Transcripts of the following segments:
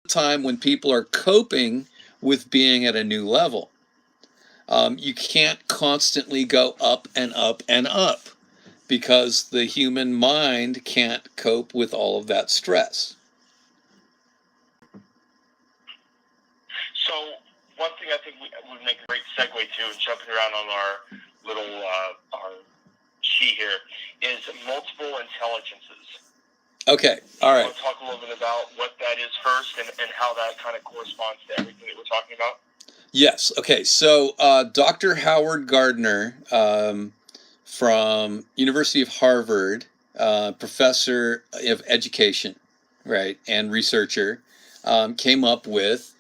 time when people are coping with being at a new level. You can't constantly go up and up and up because the human mind can't cope with all of that stress. So one thing I think would make a great segue to, and jumping around on our little our sheet here, is multiple intelligences. Okay, all right. Want to talk a little bit about what that is first, and how that kind of corresponds to everything that we're talking about? Yes. Okay. So Dr. Howard Gardner from University of Harvard, professor of education, right, and researcher, came up with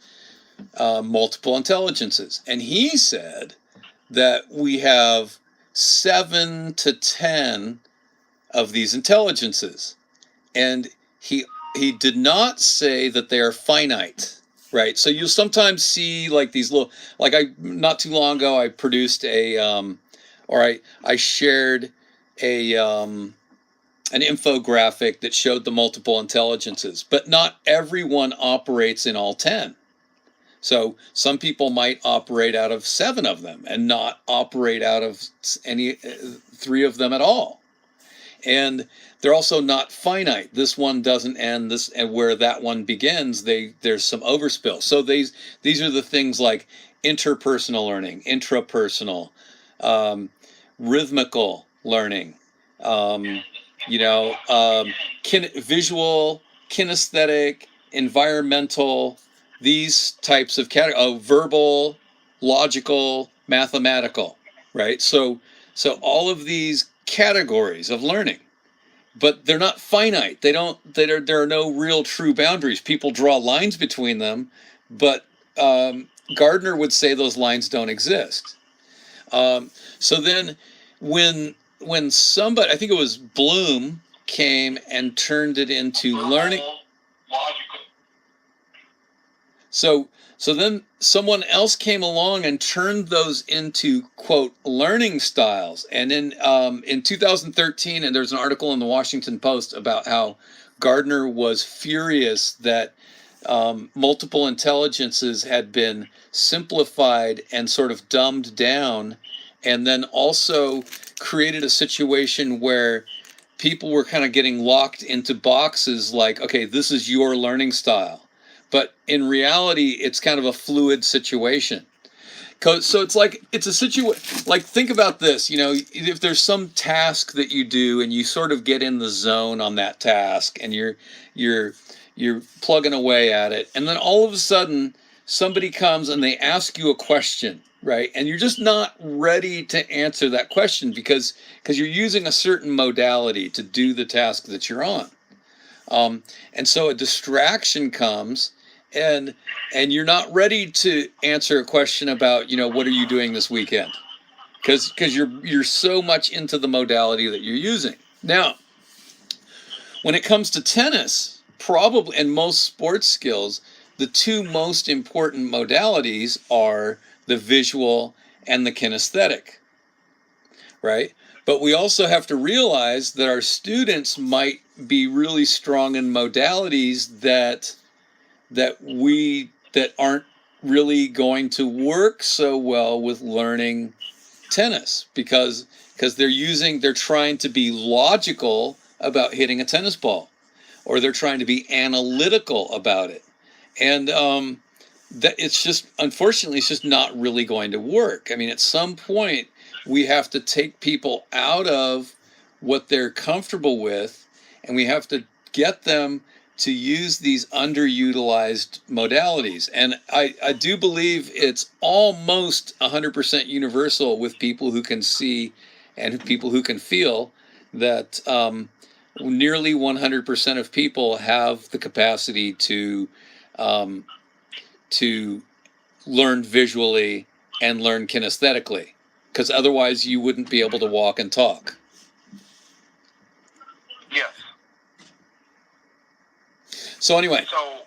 multiple intelligences, and he said that we have 7 to 10 of these intelligences, and he did not say that they are finite. Right, so you'll sometimes see like these little, like not too long ago I produced I shared an infographic that showed the multiple intelligences, but not everyone operates in all 10. So some people might operate out of 7 of them and not operate out of any 3 of them at all. And they're also not finite. This one doesn't end, this, and where that one begins, there's some overspill. So these are the things like interpersonal learning, intrapersonal, rhythmical learning, visual, kinesthetic, environmental, these types of categories, verbal, logical, mathematical, right? So all of these categories of learning, but they're not finite. There are no real true boundaries. People draw lines between them, but Gardner would say those lines don't exist. So then when somebody, I think it was Bloom, came and turned it into learning. So then someone else came along and turned those into, quote, learning styles. And in 2013, and there's an article in the Washington Post about how Gardner was furious that multiple intelligences had been simplified and sort of dumbed down, and then also created a situation where people were kind of getting locked into boxes like, okay, this is your learning style. But in reality, it's kind of a fluid situation. So it's a situation, like, think about this, if there's some task that you do and you sort of get in the zone on that task and you're plugging away at it, and then all of a sudden somebody comes and they ask you a question, right? And you're just not ready to answer that question because you're using a certain modality to do the task that you're on. And so a distraction comes, and you're not ready to answer a question about, what are you doing this weekend? Because you're so much into the modality that you're using. Now, when it comes to tennis, probably, and most sports skills, the 2 most important modalities are the visual and the kinesthetic, right? But we also have to realize that our students might be really strong in modalities that aren't really going to work so well with learning tennis because they're trying to be logical about hitting a tennis ball, or they're trying to be analytical about it, and that it's just, unfortunately, it's just not really going to work. I mean, at some point we have to take people out of what they're comfortable with, and we have to get them to use these underutilized modalities. And I do believe it's almost 100% universal with people who can see and people who can feel that nearly 100% of people have the capacity to learn visually and learn kinesthetically, because otherwise you wouldn't be able to walk and talk. Yes. So anyway. So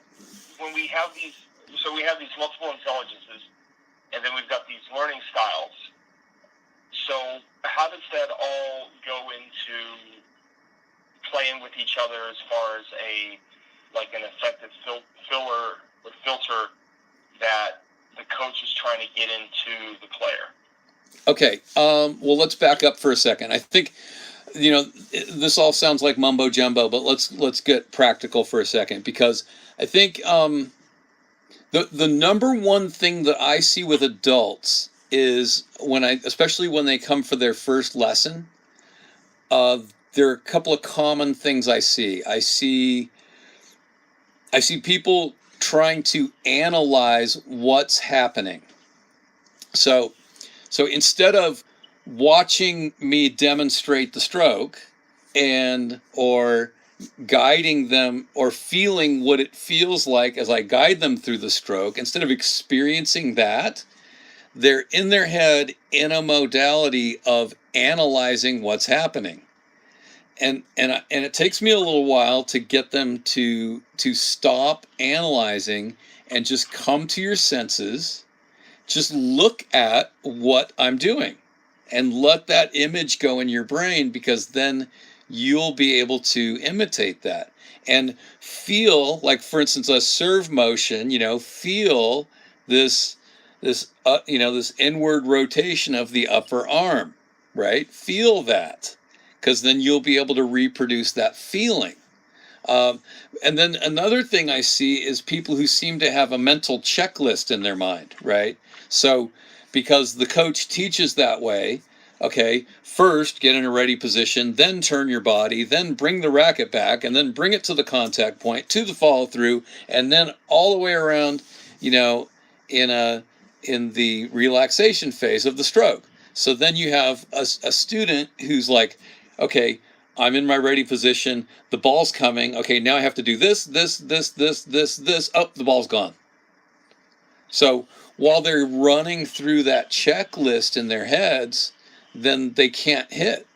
when we have these multiple intelligences, and then we've got these learning styles. So how does that all go into playing with each other as far as an effective filler filter that the coach is trying to get into the player. Okay. Well, let's back up for a second. I think, this all sounds like mumbo jumbo, but let's get practical for a second, because I think the number one thing that I see with adults is especially when they come for their first lesson, there are a couple of common things I see. I see people trying to analyze what's happening. So instead of watching me demonstrate the stroke or guiding them or feeling what it feels like as I guide them through the stroke, instead of experiencing that, they're in their head in a modality of analyzing what's happening. And it takes me a little while to get them to stop analyzing and just come to your senses. Just look at what I'm doing and let that image go in your brain, because then you'll be able to imitate that and feel, like, for instance, a serve motion, feel this inward rotation of the upper arm, right? Feel that, because then you'll be able to reproduce that feeling. And then another thing I see is people who seem to have a mental checklist in their mind, right? So because the coach teaches that way, okay, first get in a ready position, then turn your body, then bring the racket back, and then bring it to the contact point, to the follow through, and then all the way around, in the relaxation phase of the stroke. So then you have a student who's like, okay, I'm in my ready position, the ball's coming, okay, now I have to do this. Oh, the ball's gone. So while they're running through that checklist in their heads, then they can't hit.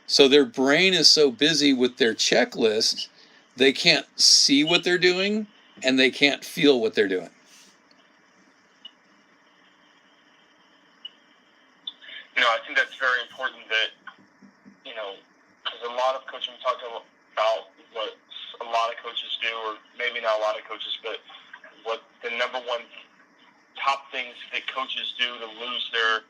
So their brain is so busy with their checklist, they can't see what they're doing and they can't feel what they're doing. I think that's very important that, because a lot of coaching, we talked about what a lot of coaches do, or maybe not a lot of coaches, but what the number one top things that coaches do to lose their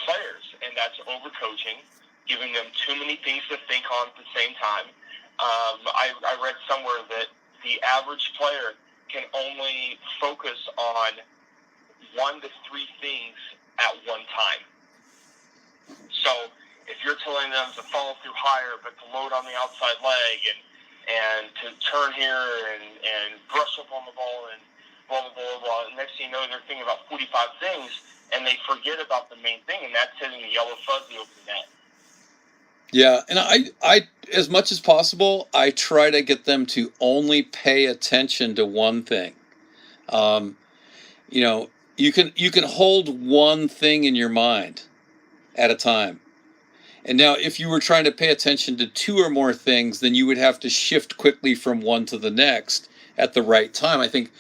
players, and that's overcoaching, giving them too many things to think on at the same time. I read somewhere that the average player can only focus on 1 to 3 things at one time. So if you're telling them to follow through higher, but to load on the outside leg and to turn here and brush up on the ball and blah, blah, blah, blah, and next thing you know, they're thinking about 45 things, and they forget about the main thing, and that's hitting the yellow fuzzy over the net. Yeah, and I as much as possible, I try to get them to only pay attention to one thing. You can hold one thing in your mind at a time. And now if you were trying to pay attention to 2 or more things, then you would have to shift quickly from one to the next at the right time. I think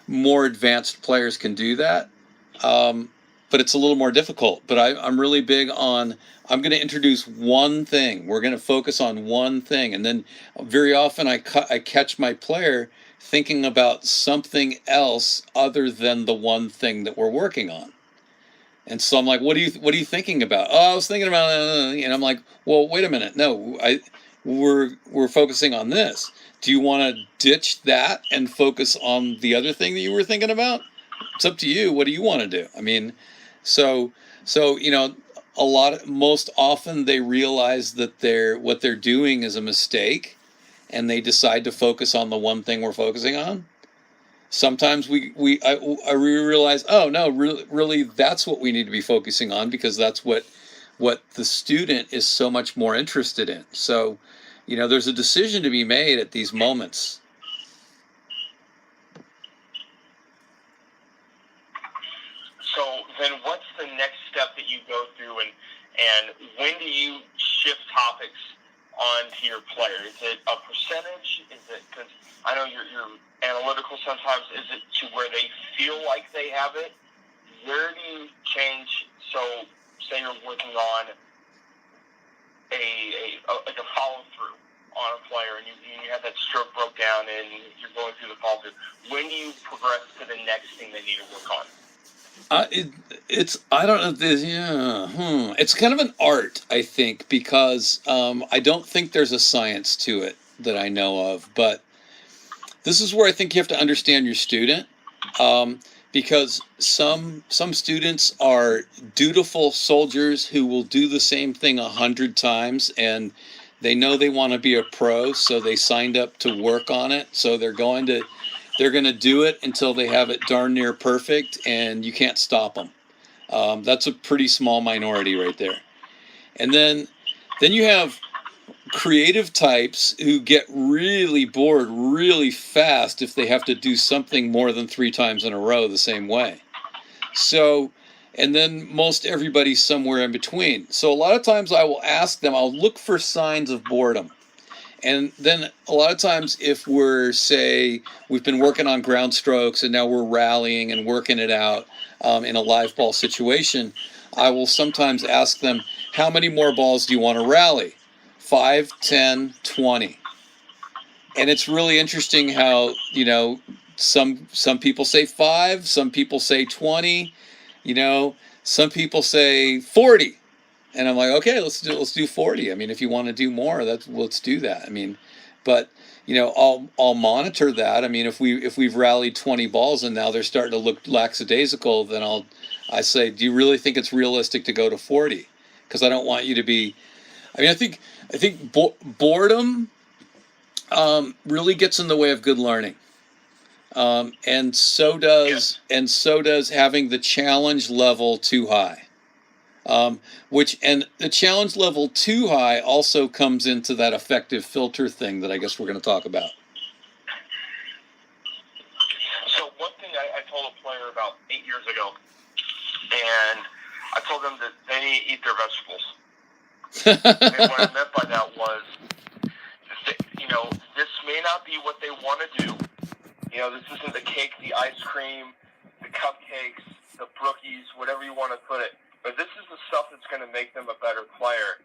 more advanced players can do that. But it's a little more difficult. But I'm really big on, I'm going to introduce one thing. We're going to focus on one thing. And then very often I catch my player thinking about something else other than the one thing that we're working on. And so I'm like, what are you thinking about? Oh, I was thinking about, and I'm like, well, wait a minute. No, we're focusing on this. Do you want to ditch that and focus on the other thing that you were thinking about? It's up to you. What do you want to do? I mean, so most often they realize that what they're doing is a mistake, and they decide to focus on the one thing we're focusing on. Sometimes we realize, oh no, really that's what we need to be focusing on, because that's what the student is so much more interested in. So, there's a decision to be made at these moments. So then what's the next step that you go through, and when do you shift topics onto your player? Is it a percentage? Is it, because I know you're analytical sometimes, is it to where they feel like they have it? Where do you change? So say you're working on a follow through on a player and you have that stroke broke down and you're going through the ball field, when do you progress to the next thing they need to work on? It's I don't know this it's kind of an art, I think, because I don't think there's a science to it that I know of, but this is where I think you have to understand your student, because some students are dutiful soldiers who will do the same thing 100 times, and they know they want to be a pro, so they signed up to work on it, so they're going to do it until they have it darn near perfect, and you can't stop them. That's a pretty small minority right there. And then you have creative types who get really bored really fast if they have to do something more than 3 times in a row the same way. So, and then most everybody's somewhere in between. So a lot of times I will ask them, I'll look for signs of boredom. And then a lot of times if we've been working on ground strokes and now we're rallying and working it out in a live ball situation, I will sometimes ask them, how many more balls do you want to rally? 5, 10, 20. And it's really interesting how, some people say 5, some people say 20, some people say 40. And I'm like, okay, let's do 40. I mean, if you want to do more, let's do that. I mean, but I'll monitor that. I mean, if we've rallied 20 balls and now they're starting to look lackadaisical, then I say, do you really think it's realistic to go to 40? Because I don't want you to be. I mean, I think boredom really gets in the way of good learning, and so does having the challenge level too high. And the challenge level too high also comes into that effective filter thing that I guess we're going to talk about. So one thing I told a player about 8 years ago, and I told them that they need to eat their vegetables. And what I meant by that was, this may not be what they want to do. This isn't the cake, the ice cream, the cupcakes, the brookies, whatever you want to put it. But this is the stuff that's going to make them a better player.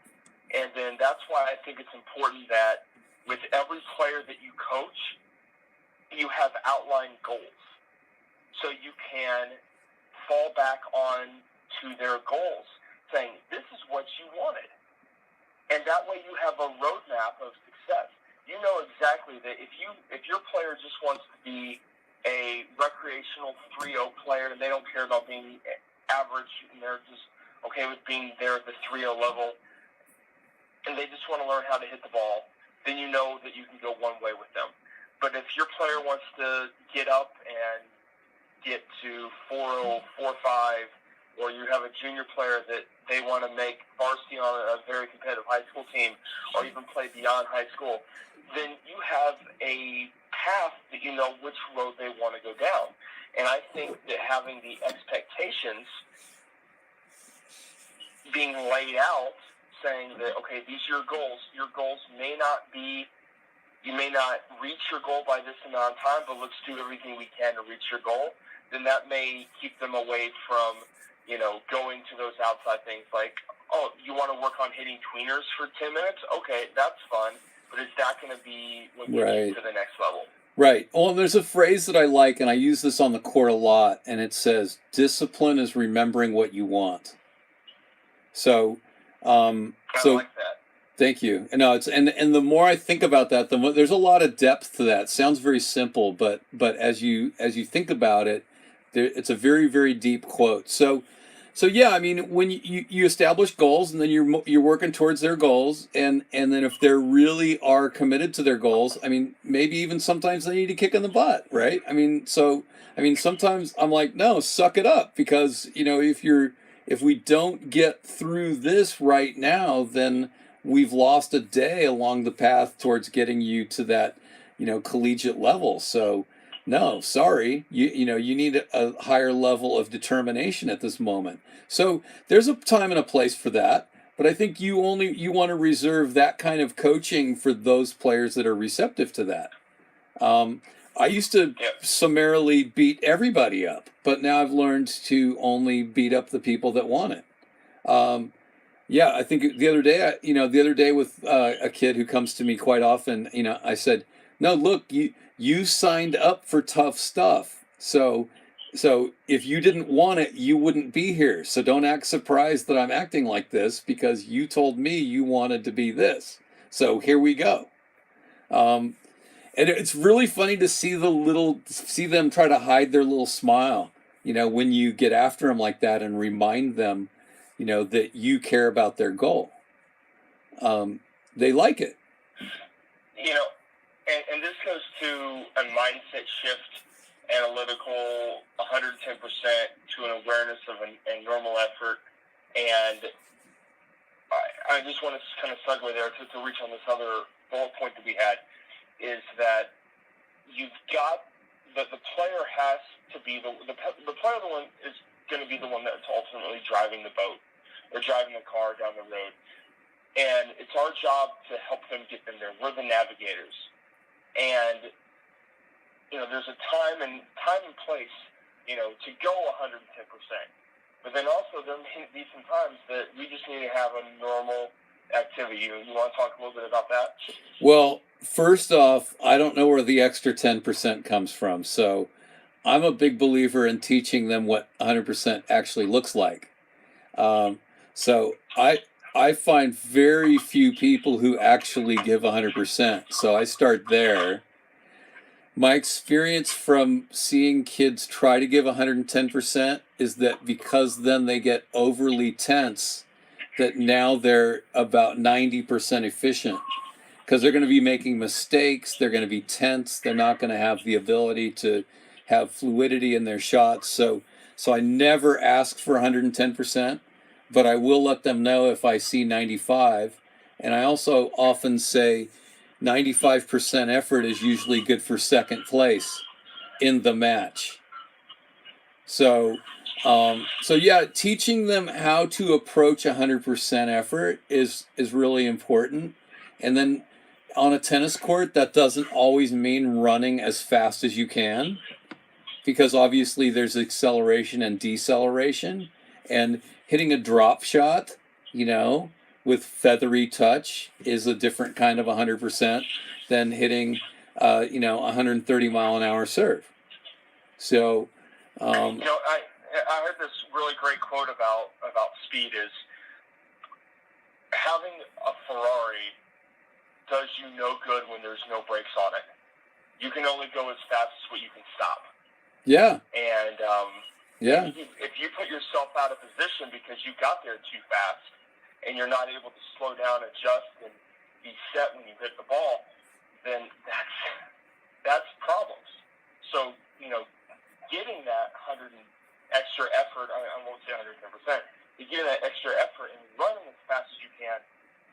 And then that's why I think it's important that with every player that you coach, you have outlined goals. So you can fall back on to their goals, saying, this is what you wanted. And that way you have a roadmap of success. You know exactly that if your player just wants to be a recreational 3-0 player and they don't care about being average and they're just okay with being there at the 3-0 level and they just want to learn how to hit the ball, then you know that you can go one way with them. But if your player wants to get up and get to 4-0, 4-5, or you have a junior player that they want to make varsity on a very competitive high school team or even play beyond high school, then you have a path that you know which road they want to go down. And I think that having the expectations being laid out, saying that, okay, these are your goals may not be, you may not reach your goal by this amount of time, but let's do everything we can to reach your goal, then that may keep them away from, going to those outside things like, oh, you want to work on hitting tweeners for 10 minutes? Okay, that's fun, but is that going to be what you get to the next level? Right. Well, there's a phrase that I like, and I use this on the court a lot, and it says, discipline is remembering what you want. So, I like that. Thank you. And no, and the more I think about that, the more there's a lot of depth to that. It sounds very simple, but as you think about it, it's a very, very deep quote. So yeah, I mean, when you establish goals and then you're working towards their goals, and then if they really are committed to their goals, I mean, maybe even sometimes they need a kick in the butt, right? I mean, sometimes I'm like, no, suck it up, because if we don't get through this right now, then we've lost a day along the path towards getting you to that, collegiate level. So no, sorry, you need a higher level of determination at this moment. So there's a time and a place for that, but I think you want to reserve that kind of coaching for those players that are receptive to that. I used to summarily beat everybody up, but now I've learned to only beat up the people that want it. Yeah, I think the other day, the other day with a kid who comes to me quite often, I said, "No, look, you signed up for tough stuff. So if you didn't want it, you wouldn't be here. So don't act surprised that I'm acting like this because you told me you wanted to be this. So here we go." Um, and it's really funny to see them try to hide their little smile, when you get after them like that and remind them, that you care about their goal. They like it. You know, and this goes to a mindset shift, analytical, 110% to an awareness of a normal effort. And I just want to kind of segue there to reach on this other bullet point that we had, is that you've got the player has to be the player the one is going to be the one that's ultimately driving the boat or driving the car down the road, and it's our job to help them get them there. We're the navigators, and there's a time and place to go 110%, but then also there may be some times that we just need to have a normal activity. You want to talk a little bit about that? Well, first off, I don't know where the extra 10% comes from. So I'm a big believer in teaching them what 100% actually looks like. So I find very few people who actually give 100%. So I start there. My experience from seeing kids try to give 110% is that because then they get overly tense, that now they're about 90% efficient because they're going to be making mistakes. They're going to be tense. They're not going to have the ability to have fluidity in their shots. So I never ask for 110%, but I will let them know if I see 95. And I also often say 95% effort is usually good for second place in the match. So yeah, teaching them how to approach 100% effort is really important. And then on a tennis court, that doesn't always mean running as fast as you can, because obviously there's acceleration and deceleration, and hitting a drop shot, with feathery touch is a different kind of 100% than hitting, 130-mile-an-hour serve. So, I heard this really great quote about speed is having a Ferrari does you no good when there's no brakes on it. You can only go as fast as what you can stop. Yeah. And yeah. If you put yourself out of position because you got there too fast and you're not able to slow down, adjust, and be set when you hit the ball, then that's problems. So, getting that extra effort, I won't say 110%, but getting that extra effort and running as fast as you can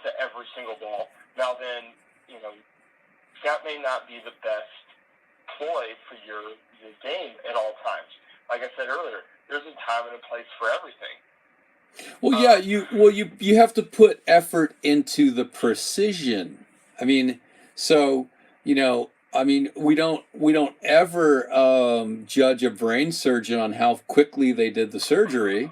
to every single ball. Now then, that may not be the best ploy for your game at all times. Like I said earlier, there's a time and a place for everything. Well, yeah, you have to put effort into the precision. I mean, so, we don't ever judge a brain surgeon on how quickly they did the surgery,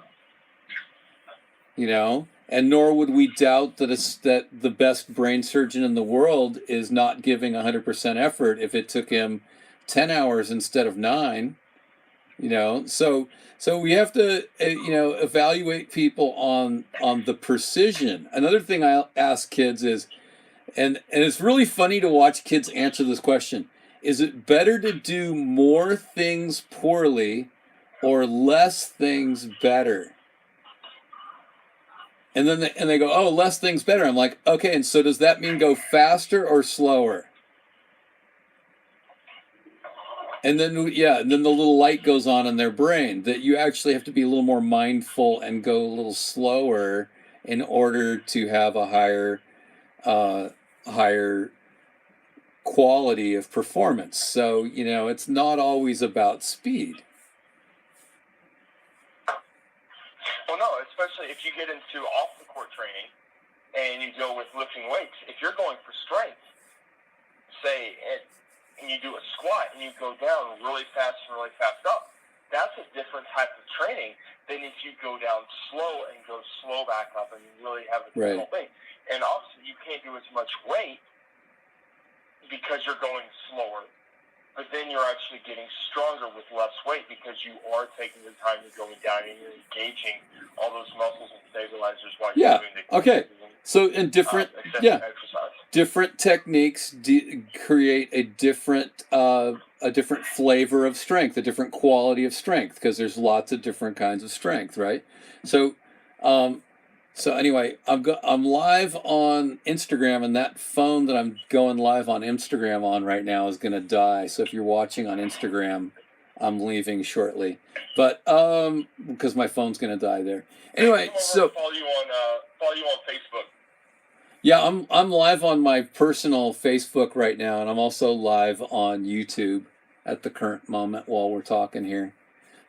and nor would we doubt that the best brain surgeon in the world is not giving 100% effort if it took him 10 hours instead of 9. So we have to evaluate people on the precision. Another thing I'll ask kids is, and it's really funny to watch kids answer this question: is it better to do more things poorly or less things better? And then they go, "Oh, less things better." I'm like, "Okay, and so does that mean go faster or slower?" And then the little light goes on in their brain that you actually have to be a little more mindful and go a little slower in order to have a higher quality of performance. So, it's not always about speed. Well, no, especially if you get into off-the-court training and you go with lifting weights. If you're going for strength, and you do a squat and you go down really fast up, that's a different type of training than if you go down slow and go slow back up and you really have a difficult thing. And also, you can't do as much weight because you're going slower. But then you're actually getting stronger with less weight because you are taking the time you're going down and you're engaging all those muscles and stabilizers while you're doing the So in different exercise. Different techniques create a different flavor of strength, a different quality of strength, because there's lots of different kinds of strength, right? So anyway, I'm live on Instagram, and that phone that I'm going live on Instagram on right now is going to die. So if you're watching on Instagram, I'm leaving shortly, but because my phone's going to die there. Anyway, so follow you on Facebook. Yeah, I'm live on my personal Facebook right now, and I'm also live on YouTube at the current moment while we're talking here.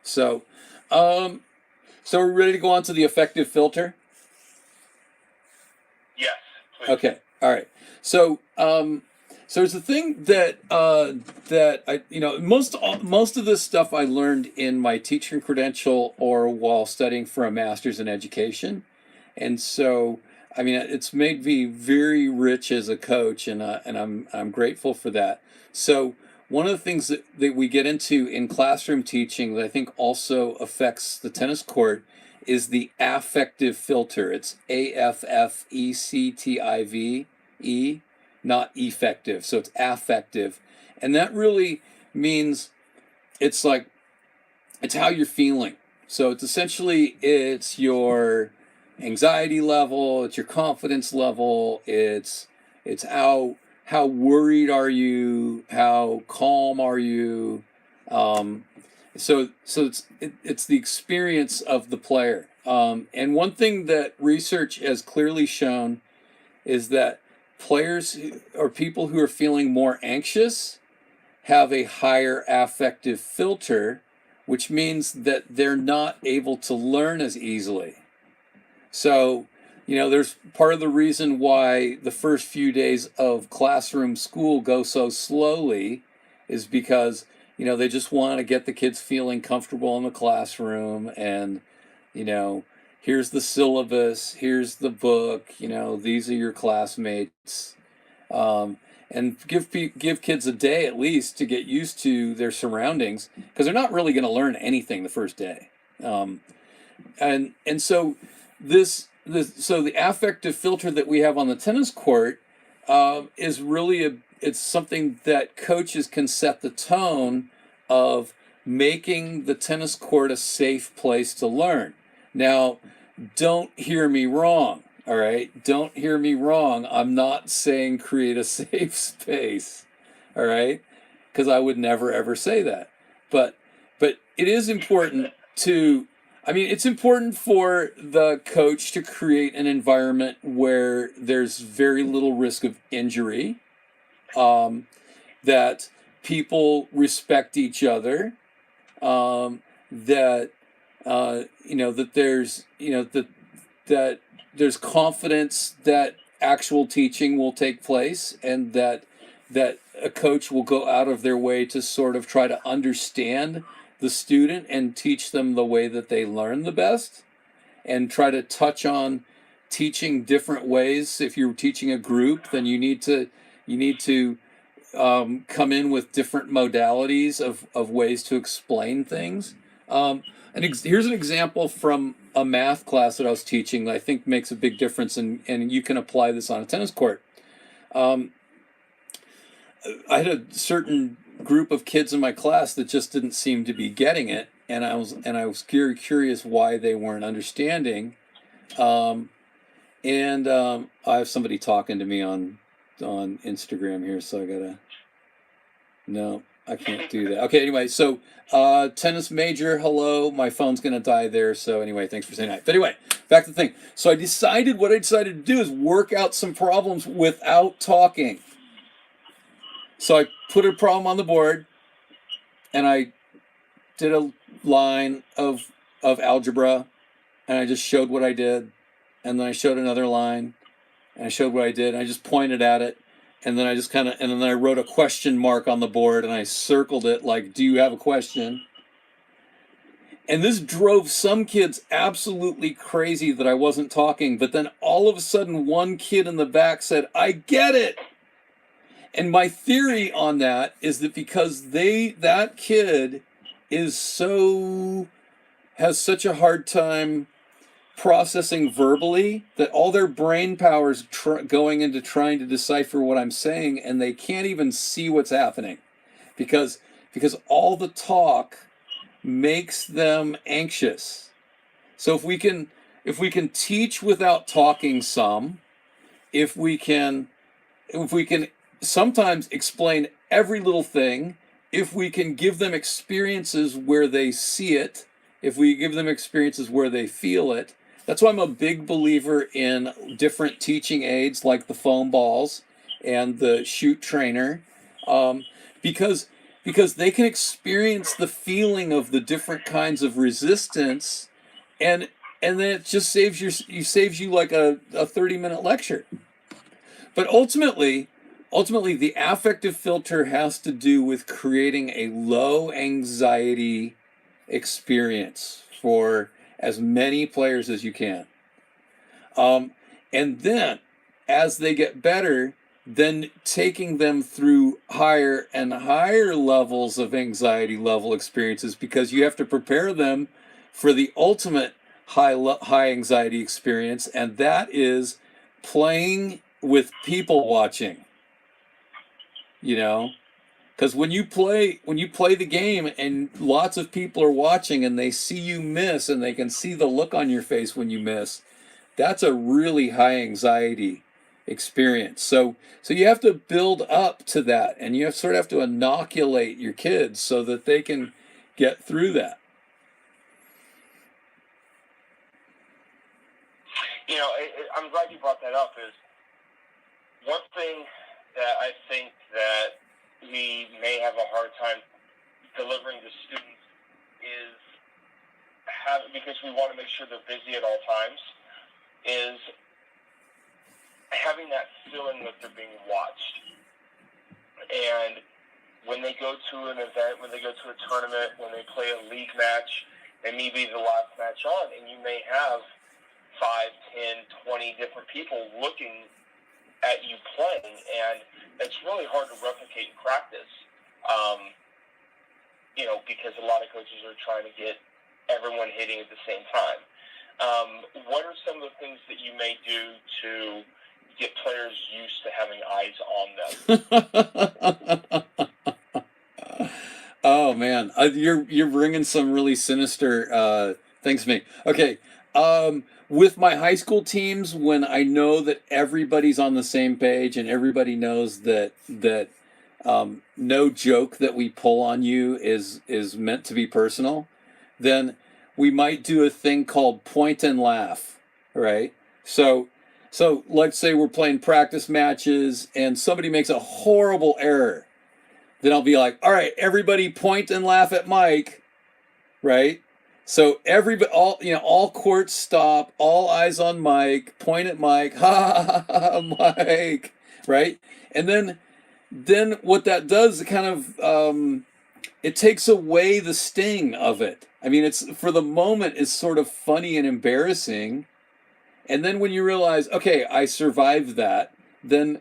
So, so we're ready to go on to the effective filter? Yes, please. Okay, all right. So, so there's a thing that that I, most of this stuff I learned in my teaching credential or while studying for a master's in education, and so. I mean, it's made me very rich as a coach, and I'm grateful for that. So one of the things that we get into in classroom teaching that I think also affects the tennis court is the affective filter. It's AFFECTIVE, not effective. So it's affective, and that really means it's how you're feeling. So it's essentially your anxiety level, it's your confidence level, it's how worried are you, how calm are you, so it's the experience of the player, and one thing that research has clearly shown is that players or people who are feeling more anxious have a higher affective filter, which means that they're not able to learn as easily. So, there's part of the reason why the first few days of classroom school go so slowly is because, they just want to get the kids feeling comfortable in the classroom and, here's the syllabus, here's the book, these are your classmates. And give kids a day at least to get used to their surroundings because they're not really going to learn anything the first day. And so so the affective filter that we have on the tennis court is really it's something that coaches can set the tone of making the tennis court a safe place to learn. Now, don't hear me wrong, all right? Don't hear me wrong. I'm not saying create a safe space, all right? Because I would never ever say that. But it is important it's important for the coach to create an environment where there's very little risk of injury, that people respect each other, that there's confidence that actual teaching will take place, and that a coach will go out of their way to sort of try to understand the student and teach them the way that they learn the best, and try to touch on teaching different ways. If you're teaching a group, then you need to come in with different modalities of ways to explain things. Here's an example from a math class that I was teaching that I think makes a big difference, and you can apply this on a tennis court. I had a certain group of kids in my class that just didn't seem to be getting it, and I was very curious why they weren't understanding. I have somebody talking to me on Instagram here, so no, I can't do that. Okay, anyway, so tennis major, hello, my phone's gonna die there, so anyway, thanks for saying that. But anyway, back to the thing. So what I decided to do is work out some problems without talking. So I put a problem on the board, and I did a line of algebra, and I just showed what I did, and then I showed another line, and I showed what I did, and I just pointed at it, and then and then I wrote a question mark on the board, and I circled it like, do you have a question? And this drove some kids absolutely crazy that I wasn't talking. But then all of a sudden, one kid in the back said, "I get it." And my theory on that is that because that kid is has such a hard time processing verbally, that all their brain power's going into trying to decipher what I'm saying, and they can't even see what's happening because all the talk makes them anxious. So if we can teach without talking some, if we can sometimes explain every little thing, if we can give them experiences where they see it, if we give them experiences where they feel it. That's why I'm a big believer in different teaching aids like the foam balls and the shoot trainer, because they can experience the feeling of the different kinds of resistance, and then it just saves you like a 30-minute lecture. But ultimately, the affective filter has to do with creating a low anxiety experience for as many players as you can. And then, as they get better, then taking them through higher and higher levels of anxiety level experiences, because you have to prepare them for the ultimate high anxiety experience, and that is playing with people watching. Because when you play the game and lots of people are watching and they see you miss and they can see the look on your face when you miss, that's a really high anxiety experience. So you have to build up to that, and you sort of have to inoculate your kids so that they can get through that. I'm glad you brought that up. Is one thing that I think that we may have a hard time delivering to students is because we want to make sure they're busy at all times, is having that feeling that they're being watched. And when they go to an event, when they go to a tournament, when they play a league match, it may be the last match on, and you may have 5, 10, 20 different people looking at you playing, and it's really hard to replicate in practice, because a lot of coaches are trying to get everyone hitting at the same time. What are some of the things that you may do to get players used to having eyes on them? Oh man, you're bringing some really sinister things to me. Okay, with my high school teams, when I know that everybody's on the same page and everybody knows that no joke that we pull on you is meant to be personal, then we might do a thing called point and laugh, right? So let's say we're playing practice matches and somebody makes a horrible error. Then I'll be like, all right, everybody point and laugh at Mike, right? So all courts stop, all eyes on Mike, point at Mike, ha ha ha, Mike, right? And then what that does, it kind of, it takes away the sting of it. I mean, it's, for the moment, it's sort of funny and embarrassing. And then when you realize, okay, I survived that, then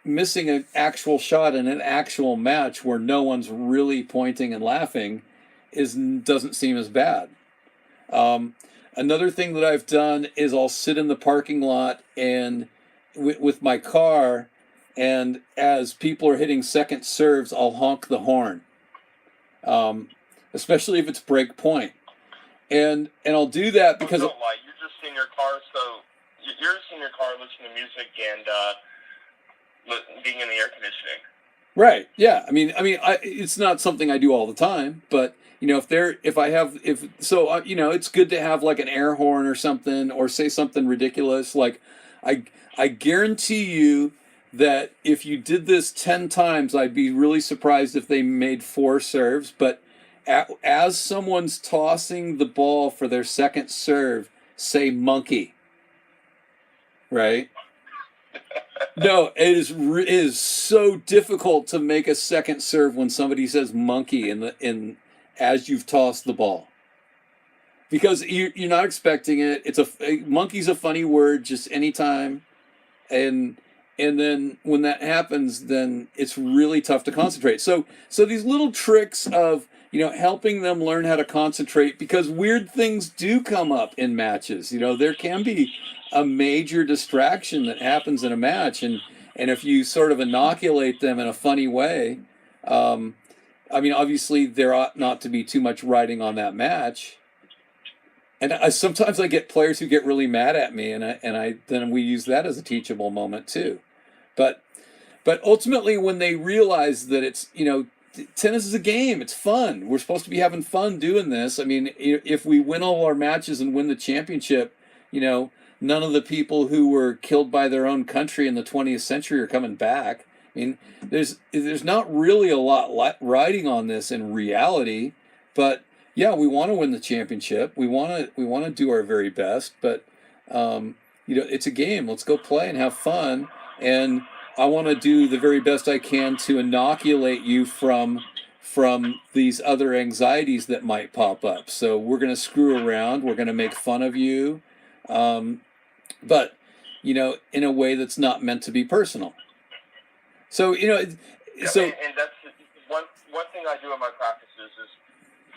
missing an actual shot in an actual match where no one's really pointing and laughing doesn't seem as bad. Another thing that I've done is I'll sit in the parking lot and with my car, and as people are hitting second serves, I'll honk the horn, especially if it's break point. And I'll do that because don't lie, you're just in your car, listening to music and being in the air conditioning. Right. Yeah. I mean, it's not something I do all the time, but it's good to have like an air horn or something, or say something ridiculous. Like, I guarantee you that if you did this 10 times, I'd be really surprised if they made 4 serves. But as someone's tossing the ball for their second serve, say monkey. Right? No, it is so difficult to make a second serve when somebody says monkey as you've tossed the ball. Because you're not expecting it. Monkey's a funny word just anytime. And then when that happens, then it's really tough to concentrate. So these little tricks of, helping them learn how to concentrate, because weird things do come up in matches. There can be a major distraction that happens in a match, and if you sort of inoculate them in a funny way, obviously there ought not to be too much riding on that match. And sometimes I get players who get really mad at me, and then we use that as a teachable moment too. But ultimately, when they realize that it's, tennis is a game, it's fun. We're supposed to be having fun doing this. If we win all our matches and win the championship, none of the people who were killed by their own country in the 20th century are coming back. There's not really a lot riding on this in reality, but yeah, we want to win the championship. We want to do our very best, but it's a game. Let's go play and have fun. And I want to do the very best I can to inoculate you from these other anxieties that might pop up. So we're going to screw around. We're going to make fun of you, but in a way that's not meant to be personal. So and that's one thing I do in my practices is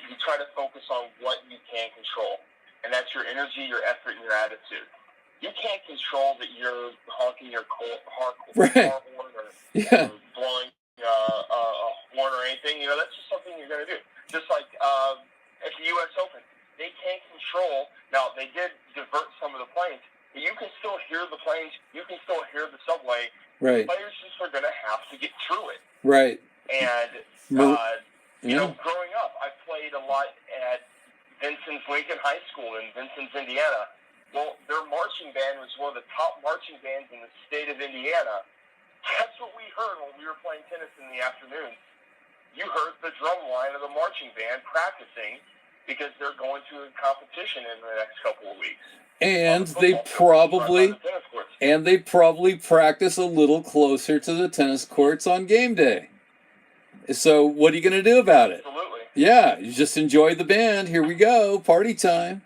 you try to focus on what you can control, and that's your energy, your effort, and your attitude. You can't control that you're honking your car horn or blowing a horn or anything. That's just something you're going to do. Just like at the U.S. Open, they can't control. Now, they did divert some of the planes, but you can still hear the planes. You can still hear the subway. Right. Players just are going to have to get through it. Right. And growing up, I played a lot at Vincent's Lincoln High School in Vincent's, Indiana. Well, their marching band was one of the top marching bands in the state of Indiana. Guess what we heard when we were playing tennis in the afternoon? You heard the drum line of the marching band practicing because they're going to a competition in the next couple of weeks. And they probably practice a little closer to the tennis courts on game day. So what are you going to do about it? Absolutely. Yeah, you just enjoy the band. Here we go, party time.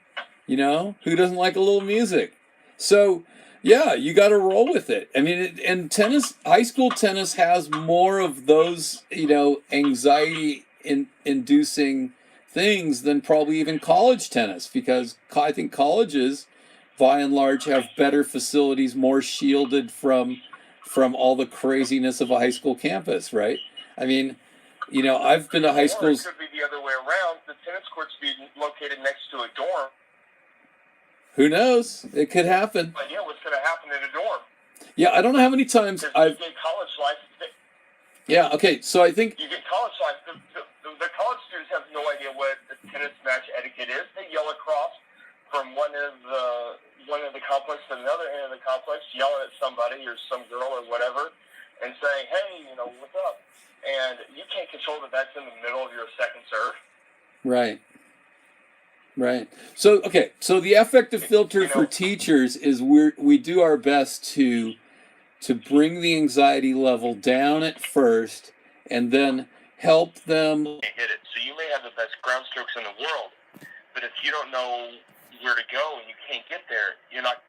Who doesn't like a little music? So, yeah, you got to roll with it. And tennis, high school tennis has more of those, anxiety-inducing things than probably even college tennis, because I think colleges, by and large, have better facilities, more shielded from all the craziness of a high school campus, right? I've been to high schools. Or it could be the other way around. The tennis courts be located next to a dorm. Who knows? It could happen. Yeah, what's going to happen in a dorm? Yeah, I don't know how many times I've. You get college life. Yeah. Okay. So I think you get college life. The college students have no idea what the tennis match etiquette is. They yell across from one end of the complex to another end of the complex, yelling at somebody or some girl or whatever, and saying, "Hey, what's up?" And you can't control that. That's in the middle of your second serve. Right. Right. So, okay. So the affective filter for teachers is we do our best to bring the anxiety level down at first, and then help them hit it. So you may have the best ground strokes in the world, but if you don't know where to go and you can't get there, you're not